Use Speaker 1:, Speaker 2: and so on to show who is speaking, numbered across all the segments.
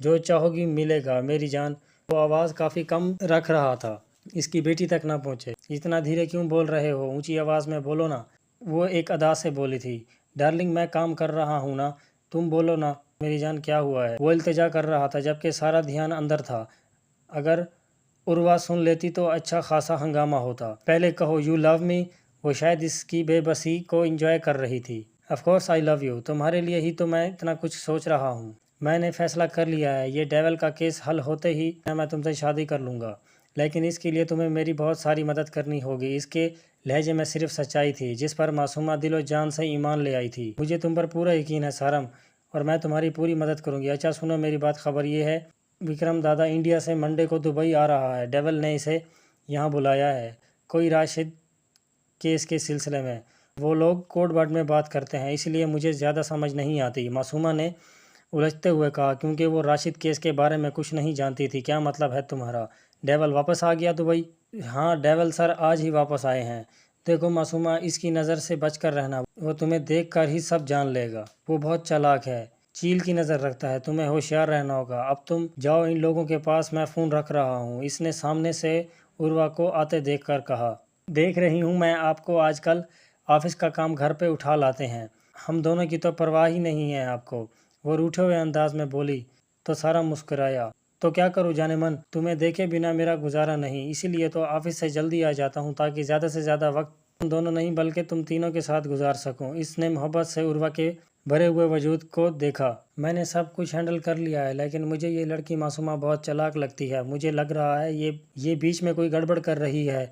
Speaker 1: جو چاہو گی ملے گا میری جان۔ وہ آواز کافی کم رکھ رہا تھا، اس کی بیٹی تک نہ پہنچے۔ اتنا دھیرے کیوں بول رہے ہو؟ اونچی آواز میں بولو نا، وہ ایک ادا سے بولی تھی۔ ڈارلنگ میں کام کر رہا ہوں نا، تم بولو نا میری جان کیا ہوا ہے؟ وہ التجا کر رہا تھا جبکہ سارا دھیان اندر تھا۔ اگر عروہ سن لیتی تو اچھا خاصا ہنگامہ ہوتا۔ پہلے کہو یو لو می۔ وہ شاید اس کی بے بسی کو انجوائے کر رہی تھی۔ Of course I love you, تمہارے لیے ہی تو میں اتنا کچھ سوچ رہا ہوں۔ میں نے فیصلہ کر لیا ہے، یہ ڈیول کا کیس حل ہوتے ہی میں تم سے شادی کر لوں گا، لیکن اس کے لیے تمہیں میری بہت ساری مدد کرنی ہوگی۔ اس کے لہجے میں صرف سچائی تھی جس پر معصومہ دل و جان سے ایمان لے آئی تھی۔ مجھے تم پر پورا یقین ہے سارم، اور میں تمہاری پوری مدد کروں گی۔ اچھا سنو میری بات، خبر یہ ہے وکرم دادا انڈیا سے منڈے کو دبئی آ رہا ہے۔ ڈیول نے اسے یہاں بلایا ہے کوئی راشد کیس کے سلسلے میں۔ وہ لوگ کوڈ ورڈ میں بات کرتے ہیں، اس لیے مجھے زیادہ سمجھ نہیں آتی، معصومہ نے الجھتے ہوئے کہا، کیونکہ وہ راشد کیس کے بارے میں کچھ نہیں جانتی تھی۔ کیا مطلب ہے تمہارا؟ ڈیول واپس آ گیا دبئی؟ ہاں ڈیول سر آج ہی واپس آئے ہیں۔ دیکھو معصومہ، اس کی نظر سے بچ کر رہنا، وہ تمہیں دیکھ کر ہی سب جان لے گا۔ وہ بہت چالاک ہے، چیل کی نظر رکھتا ہے، تمہیں ہوشیار رہنا ہوگا۔ اب تم جاؤ ان لوگوں کے پاس، میں فون رکھ رہا ہوں۔ اس نے سامنے سے عروہ کو آتے دیکھ کر کہا، دیکھ رہی ہوں میں آپ کو آج کل آفس کا کام گھر پہ اٹھا لاتے ہیں، ہم دونوں کی تو پرواہ ہی نہیں ہے آپ کو۔ وہ روٹھے ہوئے انداز میں بولی تو سارا مسکرایا۔ تو کیا کروں جانے من، تمہیں دیکھے بنا میرا گزارا نہیں، اسی لیے تو آفس سے جلدی آ جاتا ہوں تاکہ زیادہ سے زیادہ وقت تم دونوں نہیں بلکہ تم تینوں کے ساتھ گزار سکوں۔ اس نے محبت سے عروہ کے بھرے ہوئے وجود کو دیکھا۔ میں نے سب کچھ ہینڈل کر لیا ہے، لیکن مجھے یہ لڑکی معصومہ بہت چالاک لگتی ہے۔ مجھے لگ رہا ہے یہ بیچ میں کوئی گڑبڑ کر رہی ہے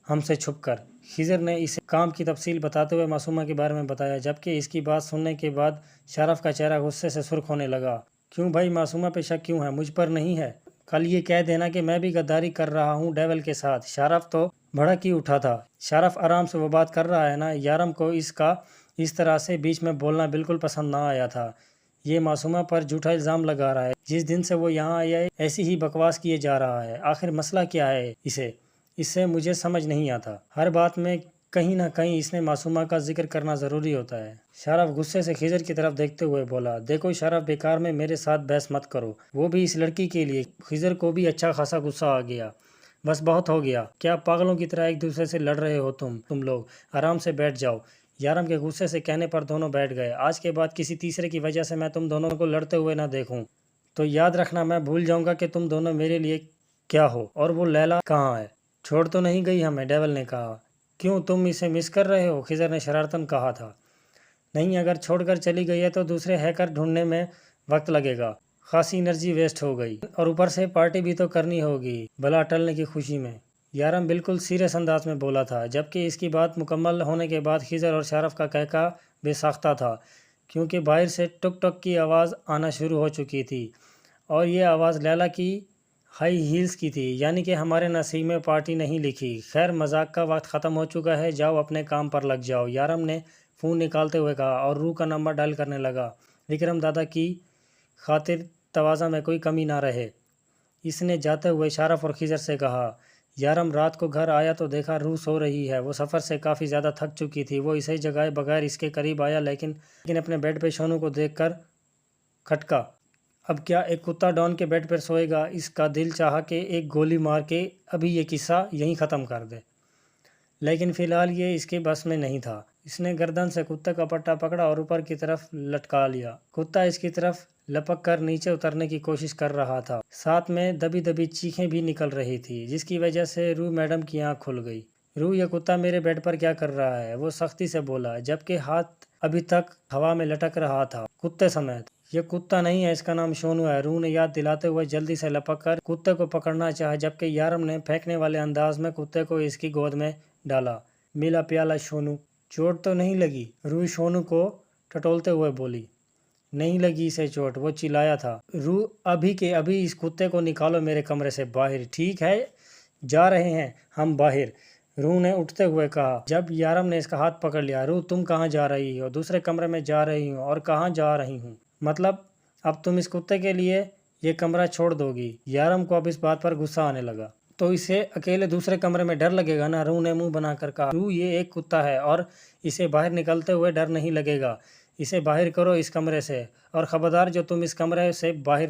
Speaker 1: ہم سے چھپ کر۔ خضر نے اسے کام کی تفصیل بتاتے ہوئے معصومہ کے بارے میں بتایا، جبکہ اس کی بات سننے کے بعد شارف کا چہرہ غصے سے سرخ ہونے لگا۔ کیوں بھائی، معصومہ پہ شک کیوں ہے؟ مجھ پر نہیں ہے؟ کل یہ کہہ دینا کہ میں بھی غداری کر رہا ہوں ڈیول کے ساتھ۔ شارف تو بھڑک ہی اٹھا تھا۔ شارف آرام سے وہ بات کر رہا ہے نا، یارم کو اس کا اس طرح سے بیچ میں بولنا بالکل پسند نہ آیا تھا۔ یہ معصومہ پر جھوٹا الزام لگا رہا ہے، جس دن سے وہ یہاں آیا ہے ایسی ہی بکواس کیے جا رہا ہے۔ آخر مسئلہ کیا ہے اس سے مجھے سمجھ نہیں آتا۔ ہر بات میں کہیں نہ کہیں اس نے معصومہ کا ذکر کرنا ضروری ہوتا ہے۔ شارف غصے سے خضر کی طرف دیکھتے ہوئے بولا، دیکھو شارف، بیکار میں میرے ساتھ بحث مت کرو، وہ بھی اس لڑکی کے لیے۔ خضر کو بھی اچھا خاصا غصہ آ گیا۔ بس بہت ہو گیا، کیا پاگلوں کی طرح ایک دوسرے سے لڑ رہے ہو تم لوگ؟ آرام سے بیٹھ جاؤ۔ یارم کے غصے سے کہنے پر دونوں بیٹھ گئے۔ آج کے بعد کسی تیسرے کی وجہ سے میں تم دونوں کو لڑتے ہوئے نہ دیکھوں تو یاد رکھنا میں بھول جاؤں گا کہ تم دونوں میرے لیے کیا ہو۔ اور وہ لیلا کہاں ہے؟ چھوڑ تو نہیں گئی ہمیں؟ ڈیول نے کہا۔ کیوں، تم اسے مس کر رہے ہو؟ خضر نے شرارتاً کہا تھا۔ نہیں، اگر چھوڑ کر چلی گئی ہے تو دوسرے ہیکر ڈھونڈنے میں وقت لگے گا، خاصی انرجی ویسٹ ہو گئی، اور اوپر سے پارٹی بھی تو کرنی ہوگی بلا ٹلنے کی خوشی میں۔ یارم بالکل سیریس انداز میں بولا تھا، جبکہ اس کی بات مکمل ہونے کے بعد خضر اور شارف کا کہکا بے ساختہ تھا، کیونکہ باہر سے ٹک ٹک کی آواز آنا شروع ہو چکی تھی، اور یہ آواز لیلا کی ہائی ہیلز کی تھی، یعنی کہ ہمارے نصیب میں پارٹی نہیں لکھی۔ خیر، مذاق کا وقت ختم ہو چکا ہے، جاؤ اپنے کام پر لگ جاؤ، یارم نے فون نکالتے ہوئے کہا، اور روح کا نمبر ڈائل کرنے لگا۔ وکرم دادا کی خاطر تواضع میں کوئی کمی نہ رہے، اس نے جاتے ہوئے شارف اور خضر سے کہا۔ یارم رات کو گھر آیا تو دیکھا روح سو رہی ہے، وہ سفر سے کافی زیادہ تھک چکی تھی۔ وہ اسے جگائے بغیر اس کے قریب آیا، لیکن اپنے بیڈ پہ شونو کو دیکھ کر کھٹکا۔ اب کیا ایک کتا ڈان کے بیڈ پر سوئے گا؟ اس کا دل چاہا کہ ایک گولی مار کے ابھی یہ قصہ یہیں ختم کر دے، لیکن فی الحال یہ اس کے بس میں نہیں تھا۔ اس نے گردن سے کتے کا پٹا پکڑا اور اوپر کی طرف لٹکا لیا۔ کتا اس کی طرف لپک کر نیچے اترنے کی کوشش کر رہا تھا، ساتھ میں دبی دبی چیخیں بھی نکل رہی تھی، جس کی وجہ سے روح میڈم کی آنکھ کھل گئی۔ روح، یہ کتا میرے بیڈ پر کیا کر رہا ہے؟ وہ سختی سے بولا، جبکہ ہاتھ ابھی تک ہوا میں لٹک رہا تھا کتے سمیت۔ یہ کتا نہیں ہے، اس کا نام شونو ہے، روح نے یاد دلاتے ہوئے جلدی سے لپک کر کتے کو پکڑنا چاہا، جبکہ یارم نے پھینکنے والے انداز میں کتے کو اس کی گود میں ڈالا۔ میلا پیالہ شونو، چوٹ تو نہیں لگی؟ روح شونو کو ٹٹولتے ہوئے بولی۔ نہیں لگی اسے چوٹ، وہ چلایا تھا۔ روح، ابھی کے ابھی اس کتے کو نکالو میرے کمرے سے باہر، ٹھیک ہے؟ جا رہے ہیں ہم باہر، روح نے اٹھتے ہوئے کہا، جب یارم نے اس کا ہاتھ پکڑ لیا۔ روح، تم کہاں جا رہی ہو؟ دوسرے کمرے میں جا رہی ہوں۔ اور کہاں جا رہی ہوں؟ مطلب اب تم اس کتے کے لیے یہ کمرہ چھوڑ دو گی؟ یارم کو اب اس بات پر غصہ آنے لگا۔ تو اسے اکیلے دوسرے کمرے میں ڈر لگے گا نا؟ روح نے منہ بنا کر کہا۔ روح، یہ ایک کتا ہے اور اسے باہر نکلتے ہوئے ڈر نہیں لگے گا، اسے باہر کرو اس کمرے سے، اور خبردار جو تم اس کمرے سے باہر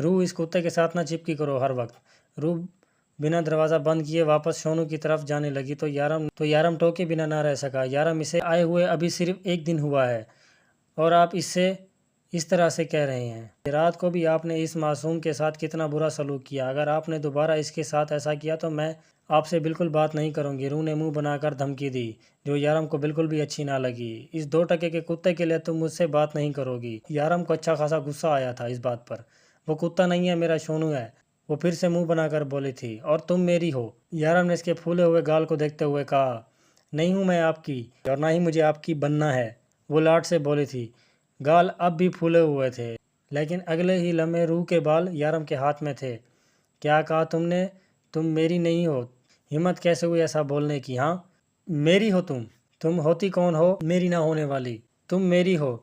Speaker 1: روح اس کتے کے ساتھ نہ چپکی کرو ہر وقت۔ روح بنا دروازہ بند کیے واپس شونو کی طرف جانے لگی تو یارم ٹوکے بنا نہ رہ سکا۔ یارم اسے آئے ہوئے ابھی صرف 1 دن ہوا ہے اور آپ اس طرح سے کہہ رہے ہیں۔ رات کو بھی آپ نے اس معصوم کے ساتھ کتنا برا سلوک کیا، اگر آپ نے دوبارہ اس کے ساتھ ایسا کیا تو میں آپ سے بالکل بات نہیں کروں گی۔ روح نے منہ بنا کر دھمکی دی جو یارم کو بالکل بھی اچھی نہ لگی۔ اس 2 ٹکے کے کتے کے لیے تم مجھ سے بات نہیں کرو گی۔ یارم کو اچھا خاصا غصہ آیا تھا اس بات پر۔ وہ کتا نہیں ہے، میرا شونو ہے، وہ پھر سے منہ بنا کر بولی تھی، اور تم میری ہو۔ یارم نے اس کے پھولے ہوئے گال کو دیکھتے ہوئے کہا، نہیں ہوں میں آپ کی اور نہ ہی مجھے آپ کی بننا ہے، وہ لاڈ سے بولی تھی۔ گال اب بھی پھولے ہوئے تھے لیکن اگلے ہی لمحے روح کے بال یارم کے ہاتھ میں تھے۔ کیا کہا تم نے؟ تم میری نہیں ہو؟ ہمت کیسے ہوئی ایسا بولنے کی؟ ہاں میری ہو تم ہوتی کون ہو میری نہ ہونے والی؟ تم میری ہو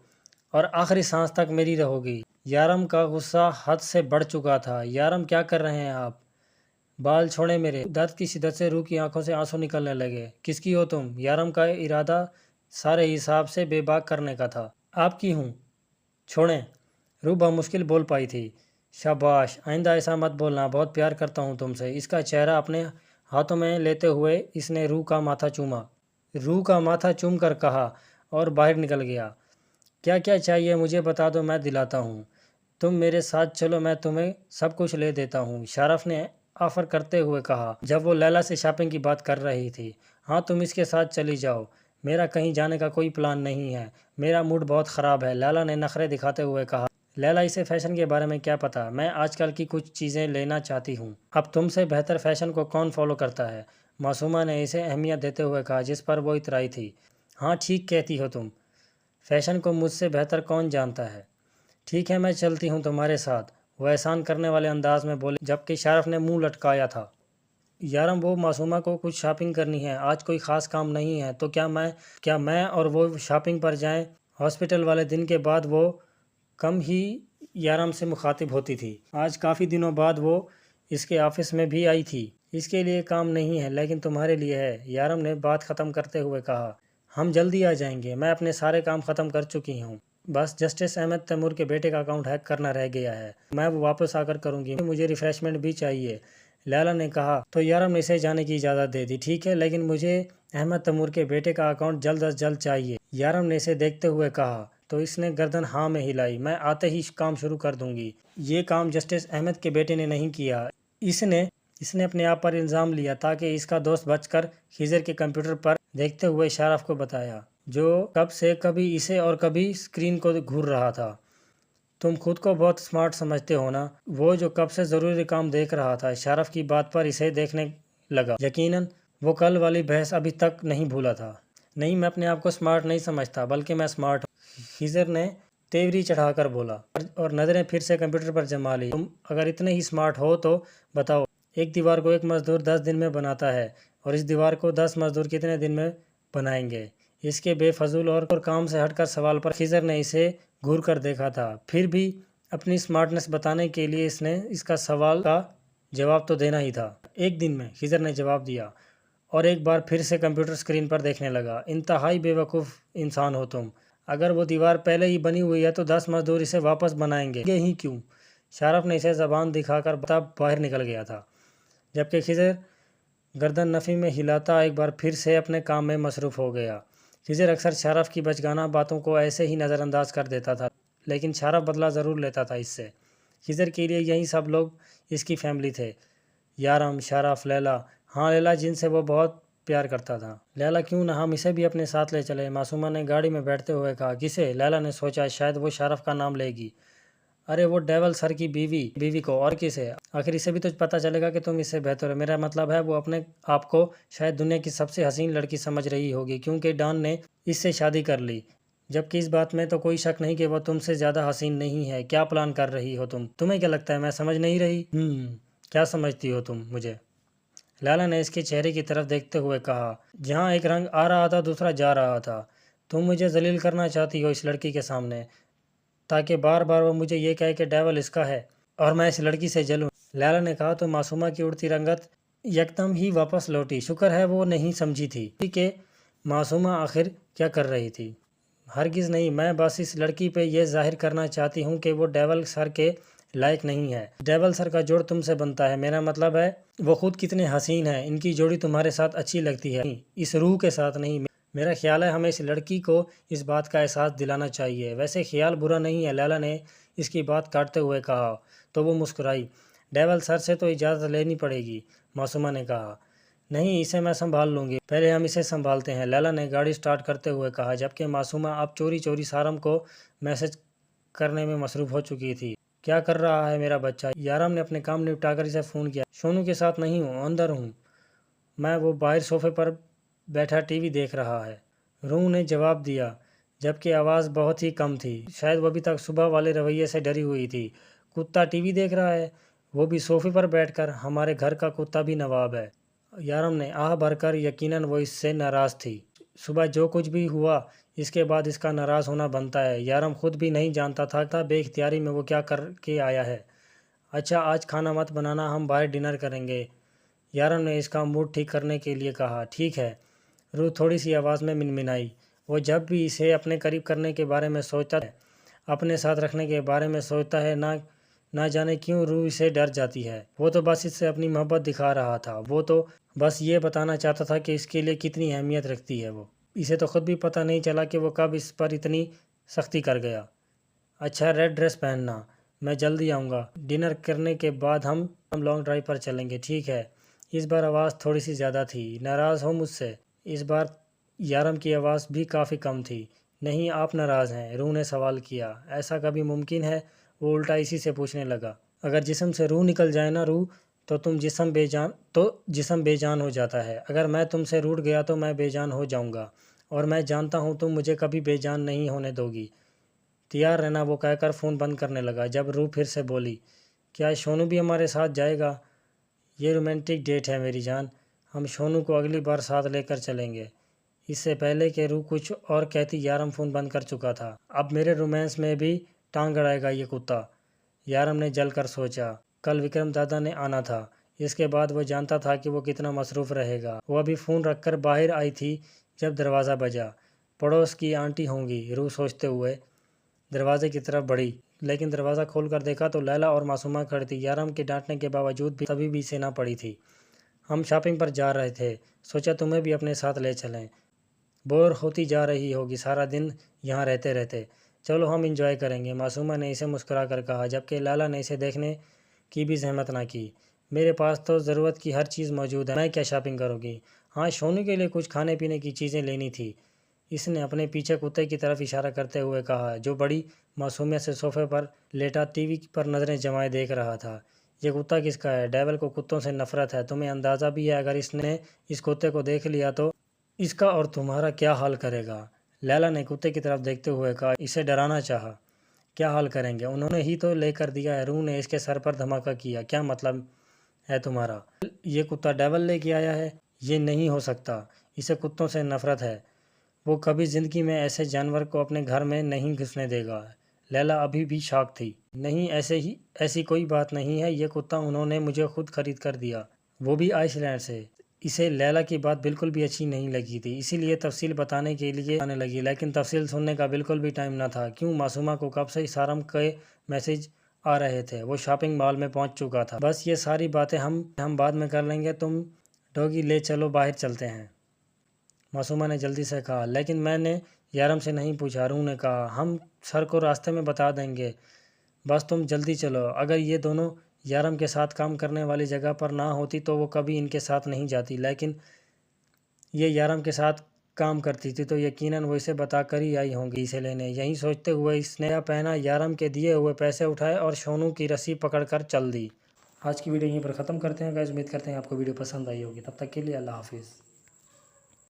Speaker 1: اور آخری سانس تک میری رہو گی۔ یارم کا غصہ حد سے بڑھ چکا تھا۔ یارم کیا کر رہے ہیں آپ؟ بال چھوڑیں میرے۔ درد کی شدت سے روح کی آنکھوں سے آنسو نکلنے لگے۔ کس کی ہو تم؟ یارم کا ارادہ سارے حساب سے بے باک کرنے کا تھا۔ آپ کی ہوں، چھوڑیں۔ روح بمشکل بول پائی تھی۔ شاباش، آئندہ ایسا مت بولنا، بہت پیار کرتا ہوں تم سے۔ اس کا چہرہ اپنے ہاتھوں میں لیتے ہوئے اس نے روح کا ماتھا چوما۔ روح کا ماتھا چوم کر کہا اور باہر نکل گیا۔ کیا کیا چاہیے مجھے بتا دو، میں دلاتا ہوں۔ تم میرے ساتھ چلو، میں تمہیں سب کچھ لے دیتا ہوں، شارف نے آفر کرتے ہوئے کہا جب وہ لیلا سے شاپنگ کی بات کر رہی تھی۔ ہاں تم اس کے ساتھ چلی جاؤ، میرا کہیں جانے کا کوئی پلان نہیں ہے، میرا موڈ بہت خراب ہے، لیلا نے نخرے دکھاتے ہوئے کہا۔ لیلا، اسے فیشن کے بارے میں کیا پتا، میں آج کل کی کچھ چیزیں لینا چاہتی ہوں۔ اب تم سے بہتر فیشن کو کون فالو کرتا ہے؟ معصومہ نے اسے اہمیت دیتے ہوئے کہا جس پر وہ اترائی تھی۔ ہاں ٹھیک کہتی ہو تم، فیشن کو مجھ سے بہتر کون جانتا ہے۔ ٹھیک ہے میں چلتی ہوں تمہارے ساتھ، وہ احسان کرنے والے انداز میں بولے جبکہ شارف نے منہ لٹکایا تھا۔ یارم، وہ معصومہ کو کچھ شاپنگ کرنی ہے، آج کوئی خاص کام نہیں ہے تو کیا میں اور وہ شاپنگ پر جائیں؟ ہاسپٹل والے دن کے بعد وہ کم ہی یارم سے مخاطب ہوتی تھی۔ آج کافی دنوں بعد وہ اس کے آفس میں بھی آئی تھی۔ اس کے لیے کام نہیں ہے لیکن تمہارے لیے ہے، یارم نے بات ختم کرتے ہوئے کہا۔ ہم جلدی آ جائیں گے، میں اپنے سارے کام ختم کر چکی ہوں، بس جسٹس احمد تیمور کے بیٹے کا اکاؤنٹ ہیک کرنا رہ گیا ہے، میں وہ واپس آ کر کروں گی، مجھے ریفریشمنٹ بھی چاہیے۔ لیلا نے کہا تو یارم نے اسے جانے کی اجازت دے دی۔ ٹھیک ہے لیکن مجھے احمد تیمور کے بیٹے کا اکاؤنٹ جلد از جلد چاہیے، یارم نے اسے دیکھتے ہوئے کہا تو اس نے گردن ہاں میں ہلائی۔ میں آتے ہی کام شروع کر دوں گی۔ یہ کام جسٹس احمد کے بیٹے نے نہیں کیا، اس نے اپنے آپ پر الزام لیا تاکہ اس کا دوست بچ کر خضر کے کمپیوٹر پر دیکھتے ہوئے شارف کو بتایا جو کب سے کبھی اسے اور کبھی اسکرین کو گھور رہا تھا۔ تم خود کو بہت سمارٹ سمجھتے ہو نا؟ وہ جو کب سے ضروری کام دیکھ رہا تھا شارف کی بات پر اسے دیکھنے لگا۔ یقیناً وہ کل والی بحث ابھی تک نہیں بھولا تھا۔ نہیں میں اپنے آپ کو سمارٹ نہیں سمجھتا بلکہ میں سمارٹ ہوں، خضر نے تیوری چڑھا کر بولا اور نظریں پھر سے کمپیوٹر پر جما لی۔ تم اگر اتنے ہی سمارٹ ہو تو بتاؤ، ایک دیوار کو ایک مزدور 10 دن میں بناتا ہے اور اس دیوار کو 10 مزدور کتنے دن میں بنائیں گے؟ اس کے بے فضول اور کام سے ہٹ کر سوال پر خضر نے اسے گھور کر دیکھا تھا، پھر بھی اپنی سمارٹنس بتانے کے لیے اس نے اس کا سوال کا جواب تو دینا ہی تھا۔ 1 دن میں، خضر نے جواب دیا اور ایک بار پھر سے کمپیوٹر اسکرین پر دیکھنے لگا۔ انتہائی بے وقوف انسان ہو تم، اگر وہ دیوار پہلے ہی بنی ہوئی ہے تو 10 مزدور اسے واپس بنائیں گے ہی کیوں؟ شارف نے اسے زبان دکھا کر باہر نکل گیا تھا جبکہ خضر گردن نفی میں ہلاتا ایک بار پھر سے اپنے کام میں مصروف ہو گیا۔ خضر اکثر شارف کی بچگانہ باتوں کو ایسے ہی نظر انداز کر دیتا تھا لیکن شارف بدلہ ضرور لیتا تھا اس سے۔ خضر کے لیے یہی سب لوگ اس کی فیملی تھے، یارم، شارف، لیلا، ہاں لیلا جن سے وہ بہت پیار کرتا تھا۔ لیلا کیوں نہ ہم اسے بھی اپنے ساتھ لے چلیں، معصومہ نے گاڑی میں بیٹھتے ہوئے کہا۔ کسے؟ لیلا نے سوچا شاید وہ شارف کا نام لے گی۔ ارے وہ ڈیول سر کی بیوی کو، اور کسے؟ آخر اسے بھی تو پتہ چلے گا کہ تم اس سے بہتر ہو، میرا مطلب ہے وہ اپنے آپ کو شاید دنیا کی سب سے حسین لڑکی سمجھ رہی ہوگی کیونکہ ڈان نے اس سے شادی کر لی، جبکہ اس بات میں تو کوئی شک نہیں کہ وہ تم سے زیادہ حسین نہیں ہے۔ کیا پلان کر رہی ہو تمہیں کیا لگتا ہے میں سمجھ نہیں رہی؟ کیا سمجھتی ہو تم مجھے؟ لیلا نے اس کے چہرے کی طرف دیکھتے ہوئے کہا جہاں ایک رنگ آ رہا تھا دوسرا جا رہا تھا۔ تم مجھے ذلیل کرنا چاہتی ہو اس لڑکی کے سامنے تاکہ بار بار وہ مجھے یہ کہے کہ ڈیول اس کا ہے اور میں اس لڑکی سے جلوں، لیلا نے کہا تو معصومہ کی اڑتی رنگت یکدم ہی واپس لوٹی۔ شکر ہے وہ نہیں سمجھی تھی کہ معصومہ آخر کیا کر رہی تھی۔ ہرگز نہیں، میں بس اس لڑکی پہ یہ ظاہر کرنا چاہتی ہوں کہ وہ ڈیول سر کے لائق نہیں ہے۔ ڈیول سر کا جوڑ تم سے بنتا ہے، میرا مطلب ہے وہ خود کتنے حسین ہیں، ان کی جوڑی تمہارے ساتھ اچھی لگتی ہے، اس روح کے ساتھ نہیں۔ میرا خیال ہے ہمیں اس لڑکی کو اس بات کا احساس دلانا چاہیے۔ ویسے خیال برا نہیں ہے، لیلا نے اس کی بات کاٹتے ہوئے کہا تو وہ مسکرائی۔ ڈیول سر سے تو اجازت لینی پڑے گی، معصومہ نے کہا۔ نہیں، اسے میں سنبھال لوں گی، پہلے ہم اسے سنبھالتے ہیں، لیلا نے گاڑی سٹارٹ کرتے ہوئے کہا، جبکہ معصومہ اب چوری چوری سارم کو میسج کرنے میں مصروف ہو چکی تھی۔ کیا کر رہا ہے میرا بچہ؟ یارم نے اپنے کام نپٹا کر اسے فون کیا۔ شونو کے ساتھ نہیں ہوں، اندر ہوں میں، وہ باہر صوفے پر بیٹھا ٹی وی دیکھ رہا ہے، روح نے جواب دیا، جبکہ آواز بہت ہی کم تھی، شاید وہ ابھی تک صبح والے رویے سے ڈری ہوئی تھی۔ کتا ٹی وی دیکھ رہا ہے، وہ بھی صوفے پر بیٹھ کر؟ ہمارے گھر کا کتا بھی نواب ہے، یارم نے آہ بھر کر۔ یقیناً وہ اس سے ناراض تھی، صبح جو کچھ بھی ہوا اس کے بعد اس کا ناراض ہونا بنتا ہے۔ یارم خود بھی نہیں جانتا تھا بے اختیاری میں وہ کیا کر کے آیا ہے۔ اچھا آج کھانا مت بنانا، ہم باہر ڈنر کریں گے، یارم نے اس کا موڈ ٹھیک کرنے کے لیے کہا۔ ٹھیک ہے، روح تھوڑی سی آواز میں منمنائی۔ وہ جب بھی اسے اپنے قریب کرنے کے بارے میں سوچتا ہے، اپنے ساتھ رکھنے کے بارے میں سوچتا ہے، نہ جانے کیوں روح اسے ڈر جاتی ہے۔ وہ تو بس اس سے اپنی محبت دکھا رہا تھا، وہ تو بس یہ بتانا چاہتا تھا کہ اس کے لیے کتنی اہمیت رکھتی ہے وہ۔ اسے تو خود بھی پتہ نہیں چلا کہ وہ کب اس پر اتنی سختی کر گیا۔ اچھا ریڈ ڈریس پہننا، میں جلدی آؤں گا، ڈنر کرنے کے بعد ہم لانگ ڈرائیو پر چلیں گے، ٹھیک ہے؟ اس بار آواز تھوڑی سی زیادہ تھی۔ ناراض ہو مجھ سے؟ اس بار یارم کی آواز بھی کافی کم تھی۔ نہیں آپ ناراض ہیں؟ روح نے سوال کیا۔ ایسا کبھی ممکن ہے؟ وہ الٹا اسی سے پوچھنے لگا۔ اگر جسم سے روح نکل جائے نا روح، تو جسم بے جان ہو جاتا ہے۔ اگر میں تم سے روٹھ گیا تو میں بے جان ہو جاؤں گا، اور میں جانتا ہوں تم مجھے کبھی بے جان نہیں ہونے دو گی۔ تیار رہنا، وہ کہہ کر فون بند کرنے لگا۔ جب روح پھر سے بولی، کیا شونو بھی ہمارے ساتھ جائے گا؟ یہ رومانٹک ڈیٹ ہے میری جان، ہم شونو کو اگلی بار ساتھ لے کر چلیں گے۔ اس سے پہلے کہ روح کچھ اور کہتی یارم فون بند کر چکا تھا۔ اب میرے رومانس میں بھی ٹانگ اڑائے گا یہ کتا، یارم نے جل کر سوچا۔ کل وکرم دادا نے آنا تھا، اس کے بعد وہ جانتا تھا کہ وہ کتنا مصروف رہے گا۔ وہ ابھی فون رکھ کر باہر آئی تھی جب دروازہ بجا۔ پڑوس کی آنٹی ہوں گی، روح سوچتے ہوئے دروازے کی طرف بڑھی، لیکن دروازہ کھول کر دیکھا تو لیلا اور معصومہ کھڑی تھی۔ یارم کے ڈانٹنے کے باوجود بھی تبھی بھی اسے نہ پڑی تھی۔ ہم شاپنگ پر جا رہے تھے، سوچا تمہیں بھی اپنے ساتھ لے چلیں، بور ہوتی جا رہی ہوگی سارا دن یہاں رہتے، چلو ہم انجوائے کریں گے، معصومہ نے اسے مسکرا کر کہا، جبکہ لیلا نے اسے دیکھنے کی بھی زحمت نہ کی۔ میرے پاس تو ضرورت کی ہر چیز موجود ہے، میں کیا شاپنگ کروں گی؟ ہاں شونو کے لیے کچھ کھانے پینے کی چیزیں لینی تھی، اس نے اپنے پیچھے کتے کی طرف اشارہ کرتے ہوئے کہا، جو بڑی معصومیت سے صوفے پر لیٹا ٹی وی پر نظریں جمائے دیکھ رہا تھا۔ یہ کتا کس کا ہے؟ ڈیول کو کتوں سے نفرت ہے، تمہیں اندازہ بھی ہے اگر اس نے اس کتے کو دیکھ لیا تو اس کا اور تمہارا کیا حال کرے گا؟ لیلا نے کتے کی طرف دیکھتے ہوئے کہا، اسے ڈرانا چاہا۔ کیا حال کریں گے؟ انہوں نے ہی تو لے کر دیا ہے، روح نے اس کے سر پر دھماکہ کیا۔ کیا مطلب ہے تمہارا؟ یہ کتا ڈیول لے کے آیا ہے؟ یہ نہیں ہو سکتا، اسے کتوں سے نفرت ہے، وہ کبھی زندگی میں ایسے جانور کو اپنے گھر میں نہیں گھسنے دے گا۔ لیلا ابھی بھی شاک تھی۔ نہیں ایسی کوئی بات نہیں ہے، یہ کتا انہوں نے مجھے خود خرید کر دیا، وہ بھی آئس لینڈ سے۔ اسے لیلا کی بات بالکل بھی اچھی نہیں لگی تھی، اسی لیے تفصیل بتانے کے لیے آنے لگی، لیکن تفصیل سننے کا بالکل بھی ٹائم نہ تھا۔ کیوں؟ معصومہ کو کب سے سارم کے میسج آ رہے تھے، وہ شاپنگ مال میں پہنچ چکا تھا۔ بس یہ ساری باتیں ہم بعد میں کر لیں گے، تم ڈوگی لے چلو، باہر چلتے ہیں، معصومہ نے جلدی سے کہا۔ لیکن میں نے یارم سے نہیں پوچھا، روح نے کہا، ہم سر کو راستے میں بتا دیں گے، بس تم جلدی چلو۔ اگر یہ دونوں یارم کے ساتھ کام کرنے والی جگہ پر نہ ہوتی تو وہ کبھی ان کے ساتھ نہیں جاتی، لیکن یہ یارم کے ساتھ کام کرتی تھی تو یقیناً وہ اسے بتا کر ہی آئی ہوں گی اسے لینے۔ یہی سوچتے ہوئے اس نے پہنا، یارم کے دیے ہوئے پیسے اٹھائے اور شونو کی رسی پکڑ کر چل دی۔ آج کی ویڈیو یہیں پر ختم کرتے ہیں گائز، امید کرتے ہیں آپ کو ویڈیو پسند آئی ہوگی، تب تک کے لیے اللہ حافظ۔